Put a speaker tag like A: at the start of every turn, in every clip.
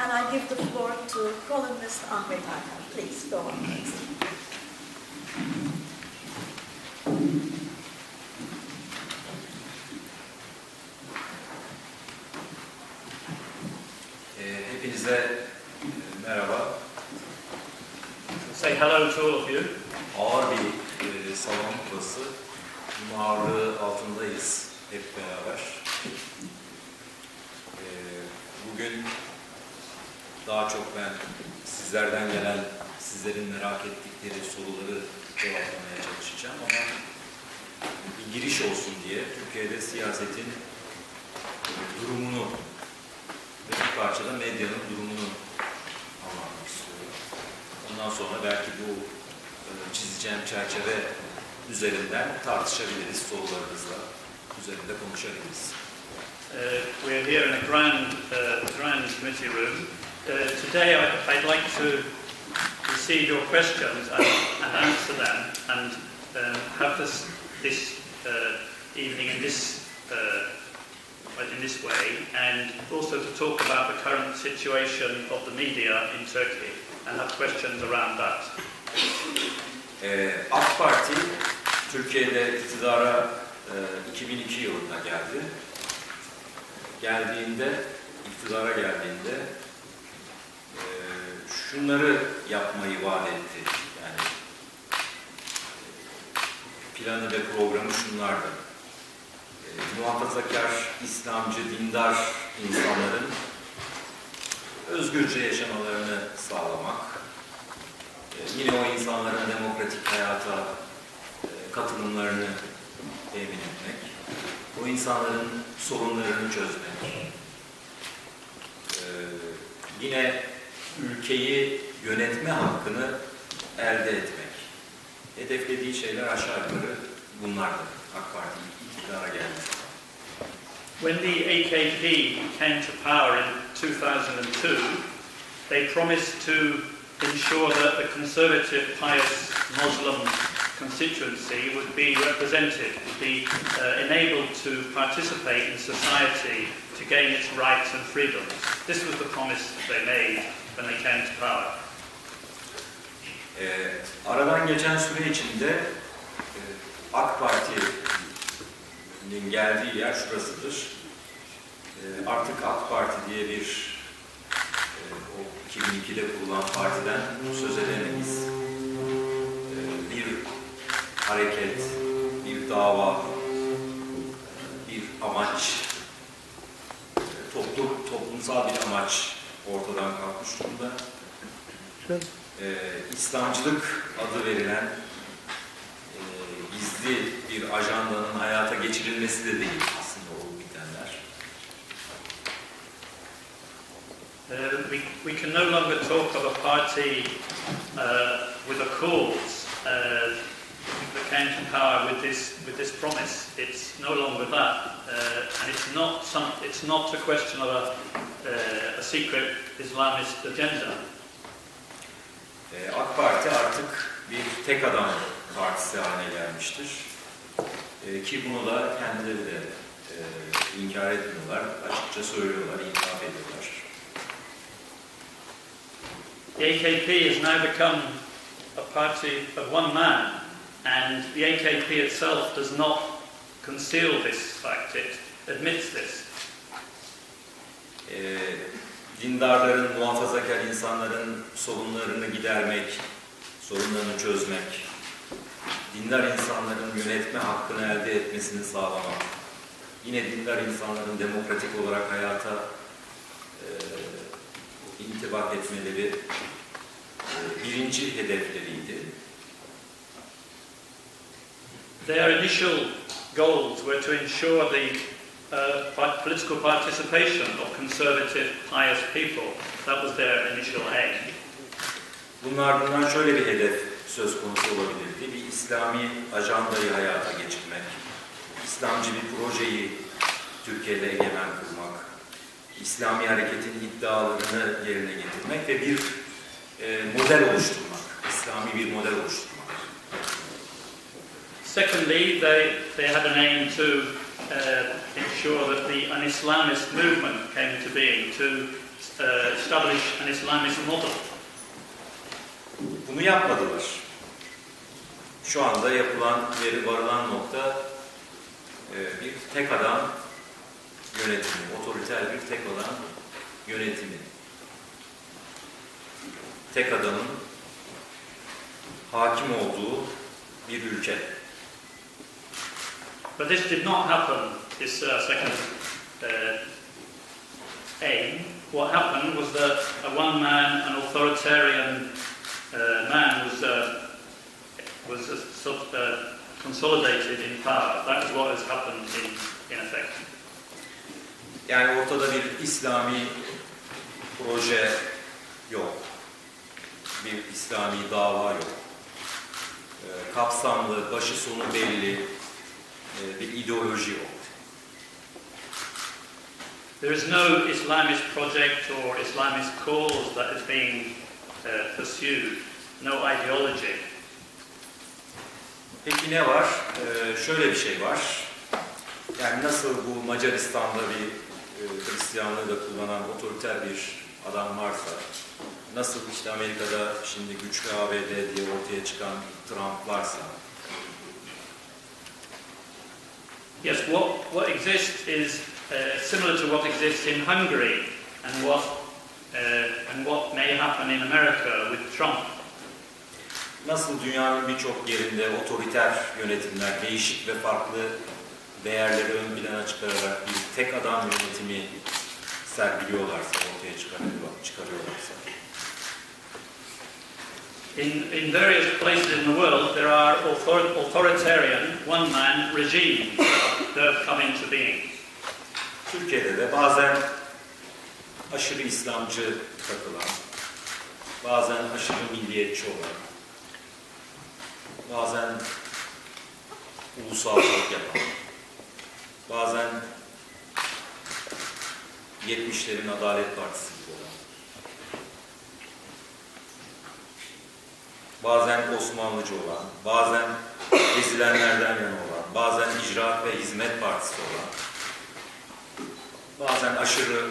A: and I give the floor to columnist Ahmet Hakan. Please go on.
B: Hepinize merhaba.
C: Say hello to all of you.
B: Ağır bir salon burası. Bunun ağırlığı altındayız hep beraber. Bugün daha çok ben sizlerden gelen, sizlerin merak ettikleri soruları cevaplamaya çalışacağım ama bir giriş olsun diye Türkiye'de siyasetin durumunu ve bir parçada medyanın durumunu anlatmak istiyorum. Ondan sonra belki bu çizeceğim çerçeve üzerinden tartışabiliriz, sorularınızla üzerinde konuşabiliriz.
C: We're here in a grand committee room. Today I'd like to receive your questions and answer them, and have this evening in this way, and also to talk about the current situation of the media in Turkey and have questions around that.
B: AK Parti Türkiye'de iktidara 2002 yılında geldi. İktidara geldiğinde şunları yapmayı vaat etti. Yani planı ve programı şunlardı. Muhafazakar, İslamcı, dindar insanların özgürce yaşamalarını sağlamak, yine o insanların demokratik hayata katılımlarını temin etmek, o insanların sorunlarını çözmek, yine ülkeyi yönetme hakkını elde etmek. Hedeflediği şeyler aşağı yukarı bunlardı AK Parti iktidara geldi.
C: When the AKP came to power in 2002, they promised to ensure that the conservative, pious Muslim constituency would be represented, would be enabled to participate in society to gain its rights and freedoms. This was the promise they made when they came to power.
B: Aradan geçen süre içinde AK Parti'nin geldiği yer şurasıdır. Artık AK Parti diye bir o 2002'de kurulan partiden söz edemeyiz. Bir hareket, bir dava, bir amaç, toplumsal bir amaç ortadan kalkmış durumda. İslamcılık adı verilen gizli bir ajandanın hayata geçirilmesi de değil aslında olup bitenler.
C: We can no longer talk of a party with a cause that came to power with this promise. It's no longer that, and it's not a question of a secret Islamist agenda.
B: AK Parti artık bir tek adam partisi haline gelmiştir. Ki bunu da kendileri de inkar etmiyorlar, açıkça söylüyorlar, itiraf ediyorlar.
C: The AKP has now become a party of one man, and the AKP itself does not conceal this fact, it admits this.
B: Dindarların, muhafazakar insanların sorunlarını gidermek, sorunlarını çözmek, dindar insanların yönetme hakkını elde etmesini sağlamak, yine dindar insanların demokratik olarak hayata intibak etmeleri birinci hedefleriydi.
C: Their initial goals were to ensure the political participation of conservative, pious people. That was their initial aim.
B: Bunlardan şöyle bir hedef söz konusu olabilirdi. Bir İslami ajandayı hayata geçirmek, İslamcı bir projeyi Türkiye'de egemen kılmak, İslami hareketin iddialarını yerine getirmek ve bir model oluşturmak, İslami bir model oluşturmak.
C: Secondly, they had an aim to ensure that an Islamist movement came into being, to establish an Islamist model.
B: Bunu yapmadılar. Şu anda yapılan, varılan nokta bir tek adam yönetimi, otoriter bir tek adam yönetimi. Tek adamın hakim olduğu bir ülke.
C: But this did not happen, this second aim. What happened was that a one-man, an authoritarian man was consolidated in power. That is what has happened in effect.
B: Yani ortada bir İslami proje yok. Bir İslami dava yok. Kapsamlı, başı sonu belli bir ideoloji yok.
C: There is no Islamist project or Islamist cause that is being pursued. No ideology.
B: Peki ne var? Şöyle bir şey var. Yani nasıl bu Macaristan'da bir Hristiyanlığı da kullanan otoriter bir adam varsa, nasıl işte Amerika'da şimdi güçlü ABD diye ortaya çıkan Trump varsa.
C: Yes, what exists is similar to what exists in Hungary and what may happen in America with Trump.
B: Nasıl dünyanın birçok yerinde otoriter yönetimler, değişik ve farklı değerleri ön plana çıkararak bir tek adam yönetimi sergiliyorlarsa, ortaya çıkarıyorlarsa.
C: In various places in the world there are authoritarian one-man regimes that have come into being.
B: Türkiye'de de bazen aşırı İslamcı takılan, bazen aşırı milliyetçi olan, bazen ulusalcılık yapan, bazen 70'lerin Adalet Partisi gibi olan, bazen Osmanlıcı olan, bazen ezilenlerden yana olan, bazen İcraat ve Hizmet Partisi olan, bazen aşırı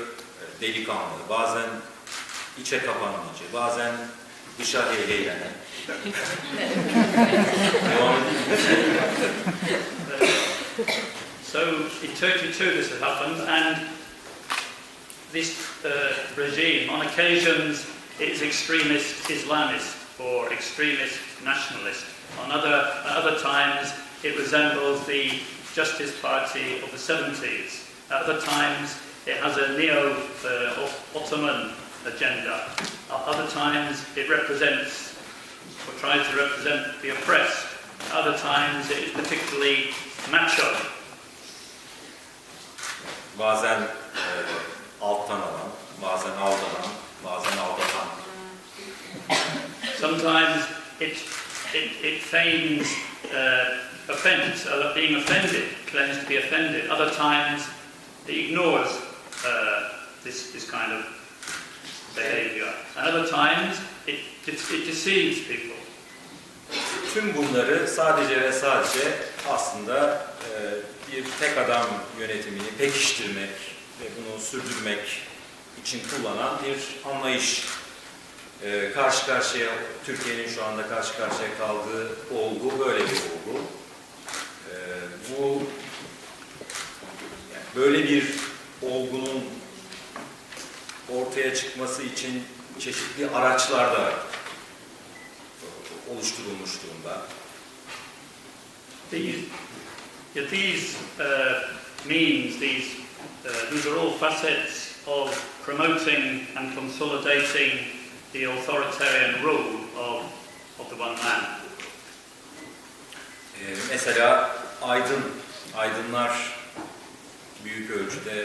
B: delikanlı, bazen içe kapanmacı, bazen dışa eğlenen. Devam edeyim mi?
C: So in Turkey too this has happened, and this regime on occasions is extremist Islamist or extremist nationalist. On other times it resembles the Justice Party of the 70s. At other times it has a neo-Ottoman agenda. At other times it represents or tries to represent the oppressed. At other times it is particularly macho.
B: Bazen alttan alan, bazen aldanan, bazen aldatan.
C: Sometimes it feigns offence, being offended, claims to be offended. Other times it ignores this kind of behaviour. And other times it deceives people.
B: Tüm bunları sadece ve sadece aslında bir tek adam yönetimini pekiştirmek ve bunu sürdürmek için kullanan bir anlayış. Karşı karşıya, Türkiye'nin şu anda karşı karşıya kaldığı olgu böyle bir olgu. Bu yani böyle bir olgunun ortaya çıkması için çeşitli araçlar da oluşturulmuş durumda.
C: These are all facets of promoting and consolidating the authoritarian rule of the one man.
B: Mesela aydınlar büyük ölçüde,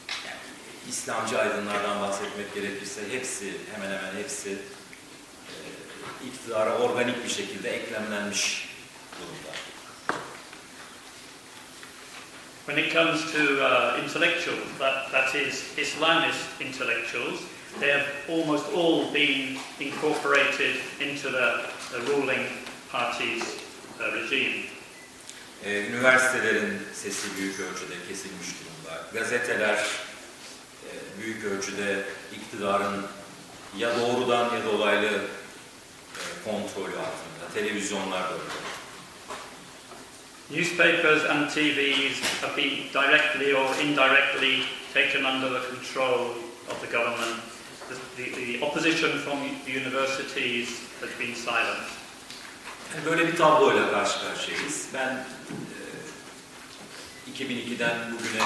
B: yani İslamcı aydınlardan bahsetmek gerekirse hemen hemen hepsi iktidara organik bir şekilde eklemlenmiş durumda.
C: When it comes to intellectuals, that is Islamist intellectuals, they have almost all been incorporated into the ruling party's regime.
B: Üniversitelerin sesi büyük ölçüde kesilmiş durumda. Gazeteler büyük ölçüde iktidarın ya doğrudan ya dolaylı kontrolü altında. Televizyonlar da öyle.
C: Newspapers and TVs have been directly or indirectly taken under the control of the government. The opposition from the universities has been silenced.
B: Yani böyle bir tabloyla karşı karşıyayız. Ben 2002'den bugüne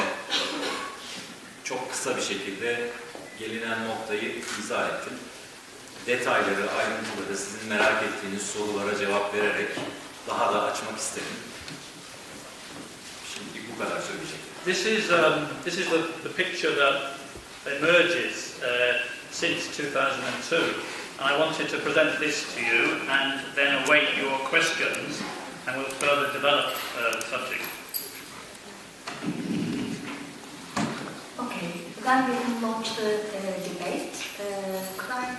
B: çok kısa bir şekilde gelinen noktayı izah ettim. Detayları, ayrıntıları, sizin merak ettiğiniz sorulara cevap vererek daha da açmak isterim. Şimdi bu kadar söyleyeceğim.
C: This is the picture that emerges since 2002, and I wanted to present this to you and then await your questions, and we'll further develop the subject.
A: Okay, then we can launch the debate. Could I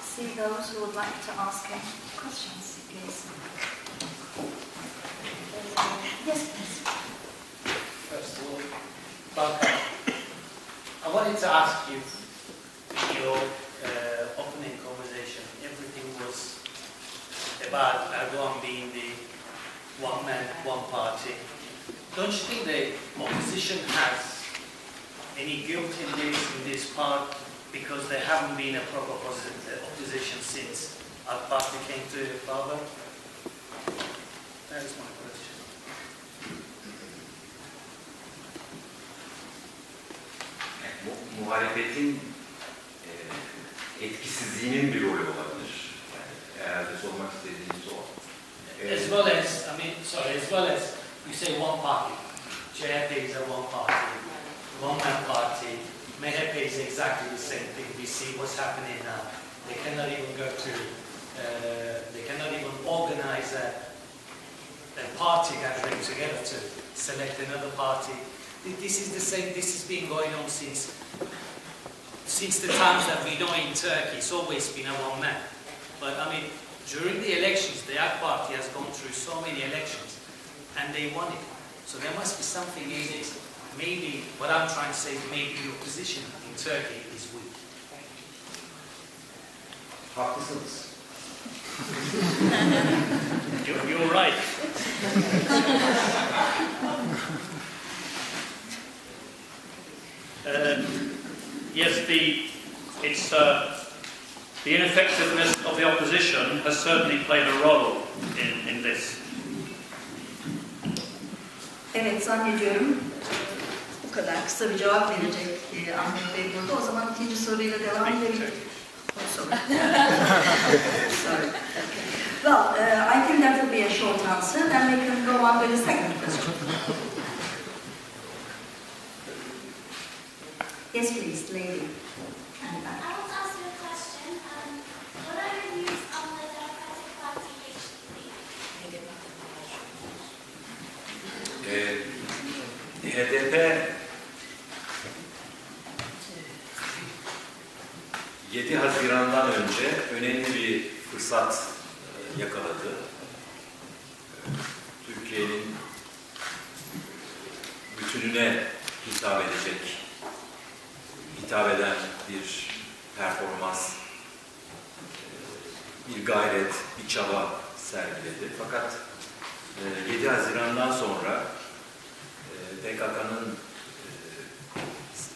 A: see those who would like to ask any questions, please? Yes, please.
D: First of all, welcome. I wanted to ask you, your opening conversation, everything was about Erdogan being the one man, one party. Don't you think the opposition has any guilt in this part, because there haven't been a proper opposition since our party came to power? That is my question.
B: Muhalefetin etkisizliğinin bir rolü olabilir. Yani eğer de sormak istediğiniz o.
D: As well as you say one party. CHP is a one party, one man party. MHP is exactly the same thing. We see what's happening now. They cannot even they cannot even organize a party gathering together to select another party. This is the same. This has been going on since the times that we know in Turkey. It's always been a one man. But I mean, during the elections, the AK Party has gone through so many elections, and they won it. So there must be something in it. Maybe what I'm trying to say is maybe the opposition in Turkey is weak.
B: Haklısınız.
C: You're right. Yes, the ineffectiveness of the opposition has certainly played a role in this.
A: Evet, zannediyorum bu kadar kısa bir cevap verecek Ahmet Bey burada. O zaman ikinci soruyla devam edebiliriz. Sorry. Okay. Well, I think that will be a short answer. Then we can go on with the second question. Yes, please, lady.
E: I want to ask you a question. What are your views on the Democratic Party
B: HDP 7 Haziran'dan önce önemli bir fırsat yakaladı. Türkiye'nin bütününe hitap eden bir performans, bir gayret, bir çaba sergiledi. Fakat 7 Haziran'dan sonra PKK'nın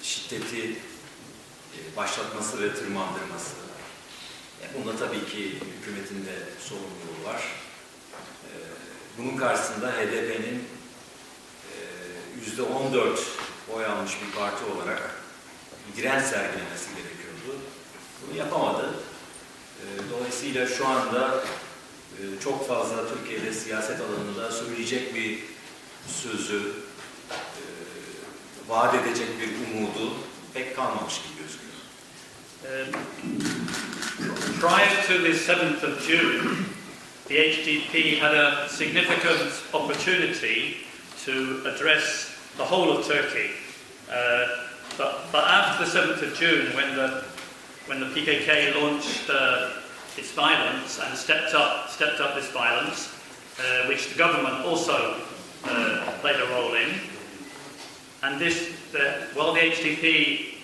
B: şiddeti başlatması ve tırmandırması. Bunda tabii ki hükümetin de sorumluluğu var. Bunun karşısında HDP'nin %14 oy almış bir parti olarak direnç sergilemesi gerekiyordu. Bunu yapamadı. Dolayısıyla şu anda çok fazla Türkiye'de siyaset alanında söyleyecek bir sözü, vaat edecek bir umudu pek kalmamış gibi gözüküyor.
C: Prior to the 7th of June, the HDP had a significant opportunity to address the whole of Turkey. But after the 7th of June, when the PKK launched its violence and stepped up this violence, which the government also played a role in, and while the HDP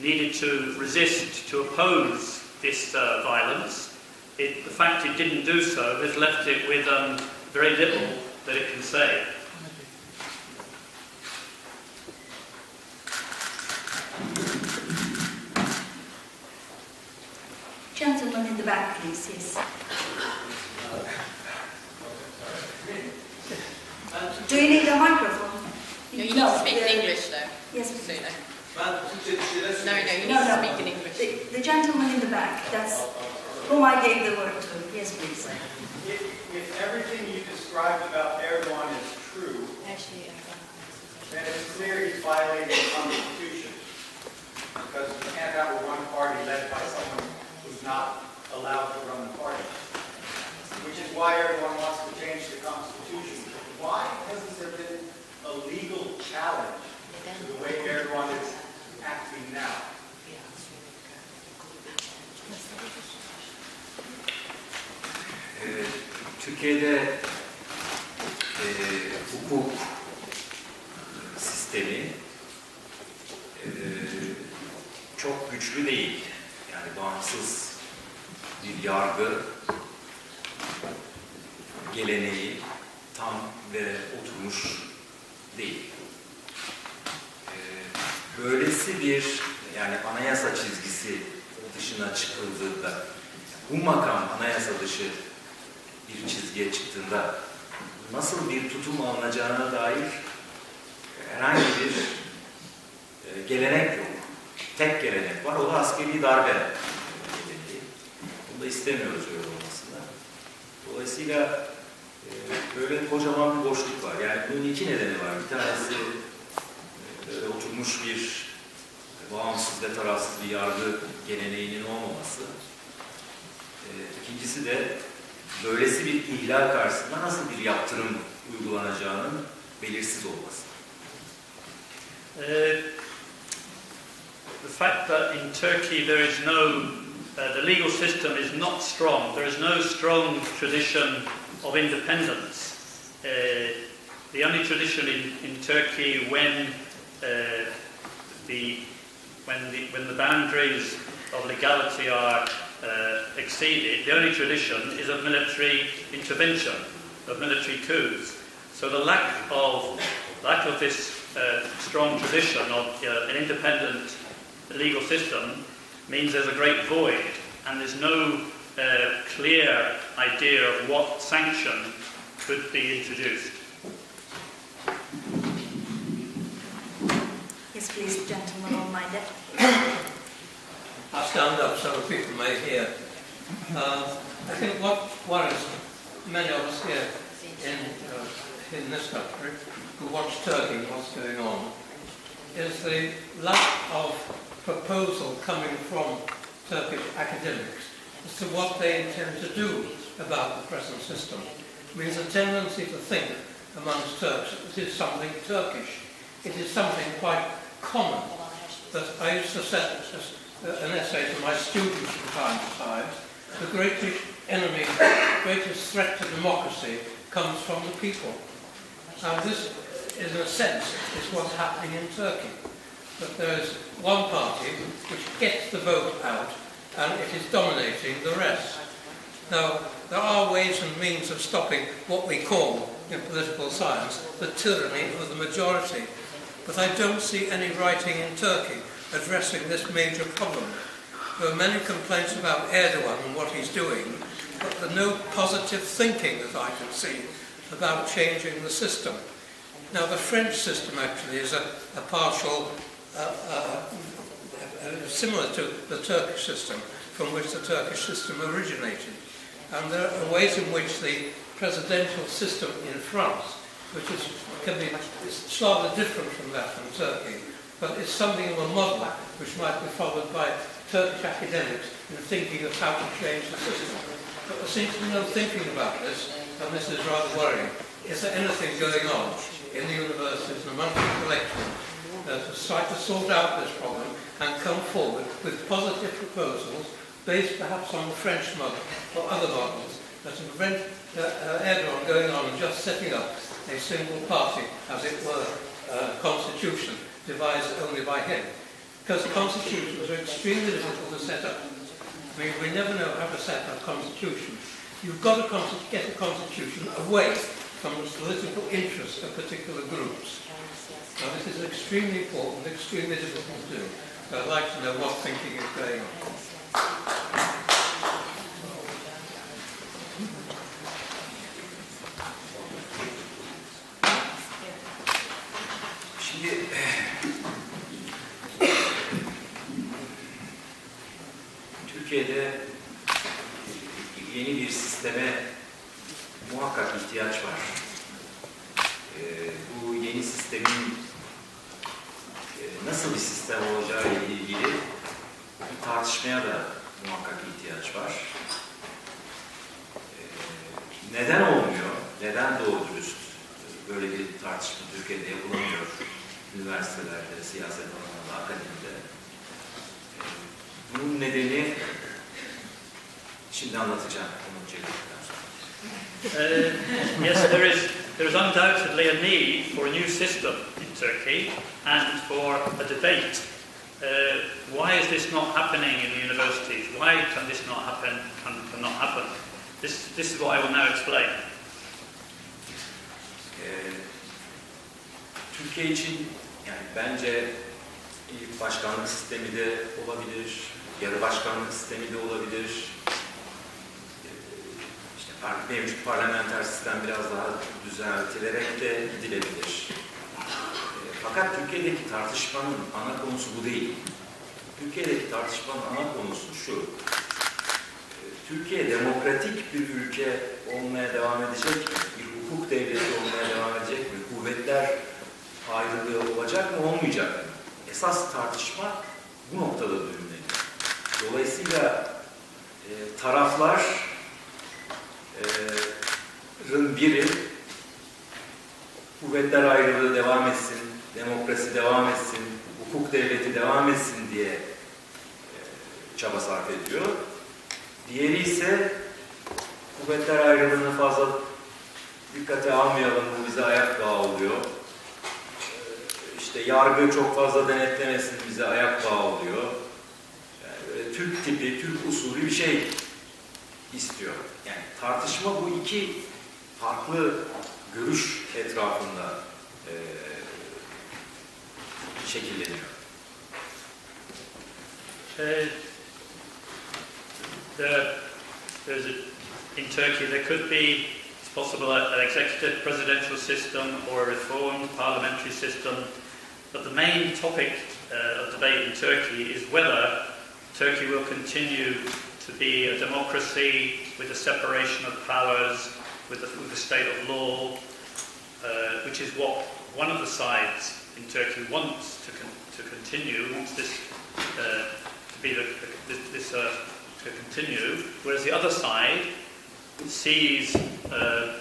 C: needed to resist, to oppose this violence. The fact it didn't do so has left it with very little that it can say.
A: Gentleman in the back, please. Yes. Do you need a microphone?
F: No, you need to speak in English though.
A: Yes,
F: So,
A: please.
F: no, you need to speak in English.
A: The gentleman in the back, that's whom I gave the word to. Yes, please.
G: If everything you described about Erdogan is true, then it's clear he's violating the Constitution. Because you can't have a one party led by someone who's not allowed to run the party. Which is why Erdogan wants to change the Constitution. Why hasn't there been a legal challenge to the way Erdogan is acting now?
B: Türkiye'de hukuk sistemi çok güçlü değil. Yani bağımsız bir yargı geleneği tam ve oturmuş değil. Böylesi bir yani anayasa çizgisi dışına çıkıldığında bu makam anayasa dışı bir çizgiye çıktığında nasıl bir tutum alınacağına dair herhangi bir gelenek yok. Tek gelenek var, o da askeri darbe. Bunu da istemiyoruz öyle olmasını. Dolayısıyla böyle kocaman bir boşluk var. Yani bunun iki nedeni var. Bir tanesi oturmuş bir bağımsız ve tarafsız bir yargı geleneğinin olmaması. İkincisi de böylesi bir ihlal karşısında nasıl bir yaptırım uygulanacağının belirsiz olması.
C: The fact that in Turkey there is no, the legal system is not strong. There is no strong tradition of independence. The only tradition in Turkey when the boundaries of legality are exceeded, the only tradition is of military intervention, of military coups. So the lack of this strong tradition of an independent legal system means there's a great void, and there's no clear idea of what sanction could be introduced.
A: Yes, please, gentleman on my left.
H: I'll stand up so people may hear. I think what worries many of us here in this country who watch Turkey, what's going on, is the lack of proposal coming from Turkish academics as to what they intend to do about the present system. I mean, there's a tendency to think amongst Turks that it is something Turkish. It is something quite common. That I used to set an essay to my students from time to time. The greatest enemy, greatest threat to democracy comes from the people. And this, in a sense, is what's happening in Turkey. That there is one party which gets the vote out and it is dominating the rest. Now, there are ways and means of stopping what we call, in political science, the tyranny of the majority. But I don't see any writing in Turkey addressing this major problem. There are many complaints about Erdogan and what he's doing, but there's no positive thinking that I can see about changing the system. Now, the French system actually is a partial, similar to the Turkish system, from which the Turkish system originated. And there are ways in which the presidential system in France, which can be slightly different from that in Turkey, but it's something of a model which might be followed by Turkish academics in thinking of how to change the system. But there seems to be no thinking about this, and this is rather worrying. Is there anything going on in the universities and among the collections to try to sort out this problem and come forward with positive proposals based perhaps on the French model or other models that to prevent Erdogan going on and just setting up a single party, as it were, constitution devised only by him? because the constitutions are extremely difficult to set up. I mean, we never know how to set up a constitution. You've got to get a constitution away from the political interests of particular groups. Now, this is extremely important, extremely difficult to do. So I'd like to know what thinking is going on.
B: Şimdi Türkiye'de yeni bir sisteme muhakkak ihtiyaç var. Bu yeni sistemin nasıl bir sistem olacağı ile ilgili bir tartışmaya da muhakkak ihtiyaç var. Neden olmuyor? Neden doğru dürüst böyle bir tartışma Türkiye'de yapılamıyor? Üniversitelerde, siyaset alanında, akademide. Bunun nedeni şimdi anlatacağım. Onu çektikten sonra.
C: Yes, there is undoubtedly a need for a new system in Turkey and for a debate. Why is this not happening in the universities? Why can this not happen? Cannot happen? This is what I will now explain.
B: Türkiye için yani bence başkanlık sistemi de olabilir, yarı başkanlık sistemi de olabilir. İşte mevcut parlamenter sistem biraz daha düzeltilerek de gidilebilir. Fakat Türkiye'deki tartışmanın ana konusu bu değil. Türkiye'deki tartışmanın ana konusu şu. Türkiye demokratik bir ülke olmaya devam edecek mi? Bir hukuk devleti olmaya devam edecek mi? Kuvvetler ayrılığı olacak mı, olmayacak mı? Esas tartışma bu noktada düğümleniyor. Dolayısıyla tarafların biri kuvvetler ayrılığı devam etsin, demokrasi devam etsin, hukuk devleti devam etsin diye çaba sarf ediyor. Diğeri ise kuvvetler ayrılığını fazla dikkate almayalım, bu bize ayak bağı oluyor. İşte yargı çok fazla denetlemesin, bize ayak bağı oluyor. Yani böyle Türk tipi, Türk usulü bir şey istiyor. Yani tartışma bu iki farklı görüş etrafında şekilleniyor.
C: In Turkey, there could be, it's possible, an executive presidential system or a reformed parliamentary system. But the main topic of debate in Turkey is whether Turkey will continue to be a democracy with a separation of powers, with the state of law, which is what one of the sides in Turkey wants to continue, wants this to be to continue, whereas the other side sees the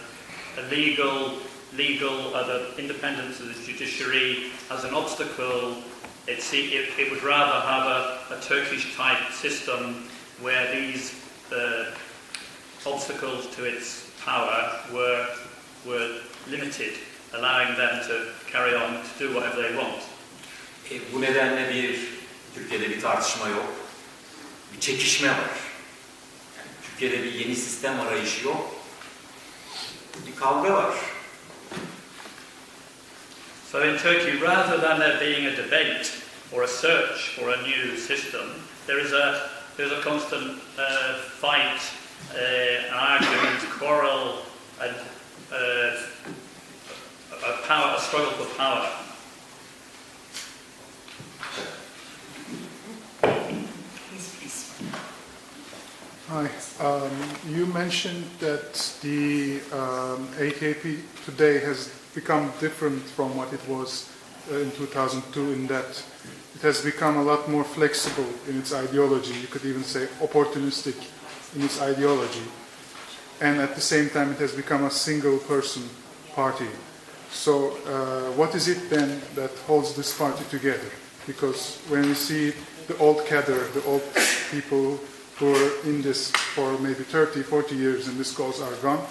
C: independence of the judiciary as an obstacle. It would rather have a Turkish-type system where these obstacles to its power were limited, allowing them to carry on to do whatever they want.
B: Bu nedenle Türkiye'de bir tartışma yok, bir çekişme var. Yani Türkiye'de bir yeni sistem arayışı yok, bir kavga var.
C: So in Turkey, rather than there being a debate or a search for a new system, there's a constant fight, an argument, quarrel, and a struggle for power.
I: Hi. You mentioned that the AKP today has become different from what it was in 2002 in that it has become a lot more flexible in its ideology. You could even say opportunistic in its ideology. And at the same time it has become a single-person party. So what is it then that holds this party together? Because when we see the old cadre, the old people who were in this for maybe 30, 40 years and this cause are gone,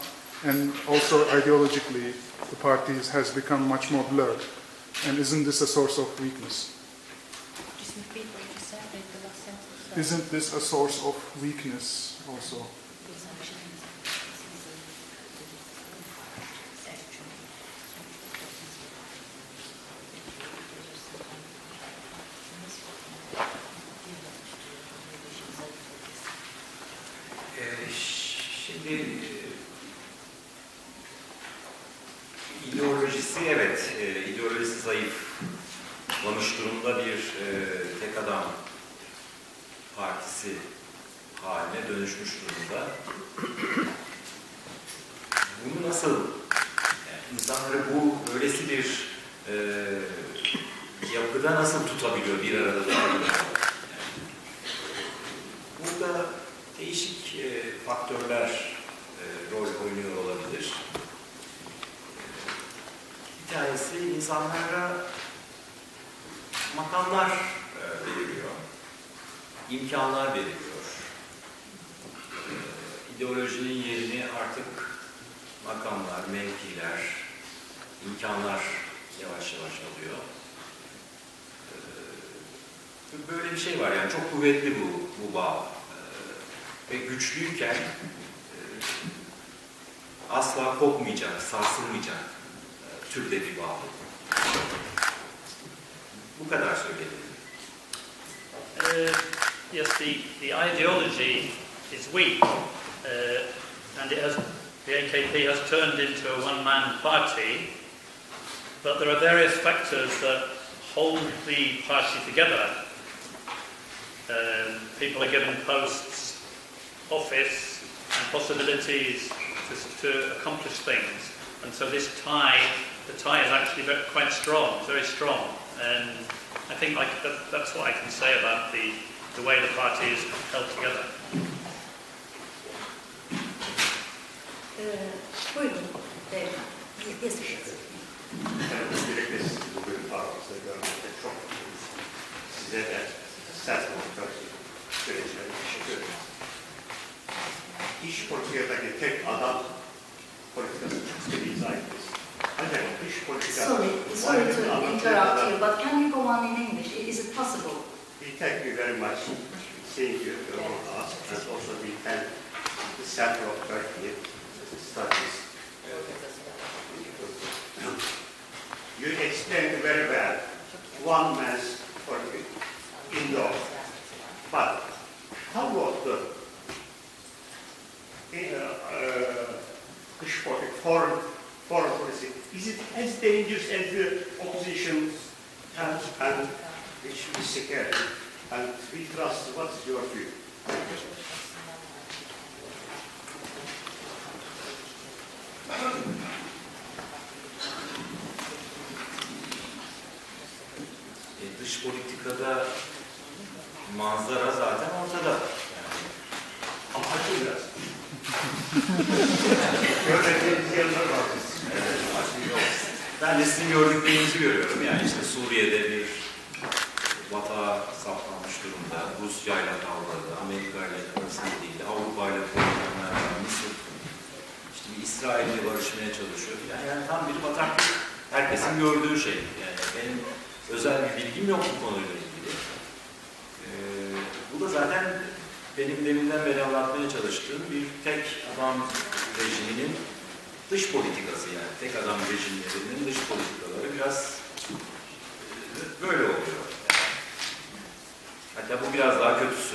I: and also ideologically the party has become much more blurred. And isn't this a source of weakness?
F: Just repeat
I: isn't this a source of weakness also?
B: Şimdi ideolojisi evet, ideolojisi zayıflamış durumda bir tek adam partisi haline dönüşmüş durumda. Bunu nasıl, yani insanları bu öylesi bir yapıda nasıl tutabiliyor, bir arada tutabiliyor? Burada değişik faktörler rol oynuyor olabilir. Bir tanesi insanlara makamlar veriliyor, imkanlar veriliyor. İdeolojinin yerini artık makamlar, mevkiler, imkanlar yavaş yavaş alıyor. Böyle bir şey var yani çok kuvvetli bu bağ. Ve güçlüyken asla kopmayacak, sarsılmayacak türde bir bağ. Bu kadar söyleyebilirim.
C: Yes, the ideology is weak, and the AKP has turned into a one-man party, but there are various factors that hold the party together. People are given posts, office, and possibilities to accomplish things, and so the tie is actually quite strong, very strong, and I think that's what I can say about the way the party is held together.
A: Buyurun. Yes, please.
J: Öncelikle sizi bugün aramızda görmekte çok mutluyuz. Size de sert demokrasi sürecine teşekkür ederim. İş politikadaki tek adam politikası çok bir izah ettiniz. Ancak dış politikada...
A: Sorry to interrupt you, but can you go on in English? Is it possible?
J: We thank you very much seeing you on us, and also we thank the Center of Turkey Studies. You explained very well one man's politics indoors. But how about the dış politik, foreign policy? Is it as dangerous as the opposition has and which we secure and we trust? What's your view?
B: Dış politikada manzara zaten ortada. Yani.
J: Ama açın biraz. Gördüğünüz yerler var.
B: Ben de sizin gördüklerinizi görüyorum. Yani işte Suriye'de bir vatağa saplanmış durumda. Rusya ile kavgalı, Amerika ile arasında değil, Avrupa ile problemler, Mısır, işte bir İsrail ile barışmaya çalışıyor. Yani tam bir bataklık. Herkesin gördüğü şey. Yani benim özel bir bilgim yok bu konuyla ilgili. Bu da zaten benim deminden beri anlatmaya çalıştığım bir tek adam rejiminin dış politikası yani. Tek adam rejimlerinin dış politikaları biraz böyle oluyor. Hatta bu biraz daha kötüsü.